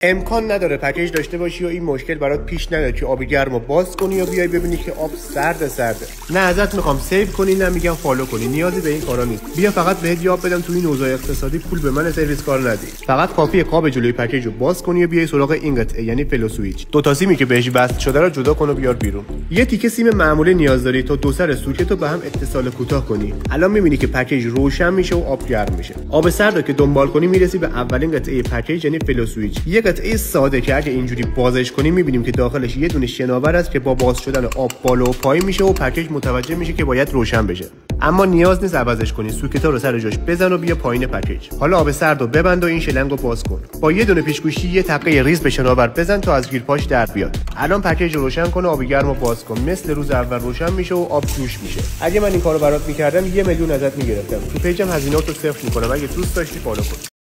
امکان نداره پکیج داشته باشی و این مشکل برات پیش نیاد که آب گرم رو باز کنی و بیای ببینی که آب سرده. نه ازت میخوام سیو کنی، نه میگم فالو کنی، نیازی به این کارا نیست. بیا فقط بهت یاد بدم تو این اوضاع اقتصادی پول به من سرویس کار ندی. فقط کافیه قاب جلوی پکیج رو باز کنی و بیای سراغ این قطعه، یعنی فلو سوئیچ. دو تا سیمی که بهش وصل شده رو جدا کن و بیار بیرون. یه تیکه سیم معمولی نیاز داری تا دو سر سوکت رو به هم اتصال کوتاه کنی. الان میبینی که پکیج روشن میشه و آب گرم میشه. آب سرد رو که دنبال کنی میرسی به اولین قطعه پکیج، یعنی فلو سوئیچ. یه قطعه ساده که اگه اینجوری بازش کنیم میبینیم که داخلش یه دونه شناور است که با باز شدن آب بالا و پایین میشه و پکیج متوجه میشه که باید روشن بشه. اما نیاز نیست عوضش کنی، سوکتا رو سر جاش بزن و بیا پایین پکیج. حالا آب سرد رو ببند و این شلنگ رو باز کن. با یه دونه پیشگوشی یه تقه ریز به شناور بزن تا از گیرپاش در بیاد. الان پکیج رو روشن کن و آب گرم رو باز کن. مثل روز اول روشن میشه و آب جوش میشه. اگه من این کارو برات میکردم 1 میلیون ازت میگرفتم. تو پیجم هزینه‌اتو صفر میکنم. اگه دوست داشتی فالو کن.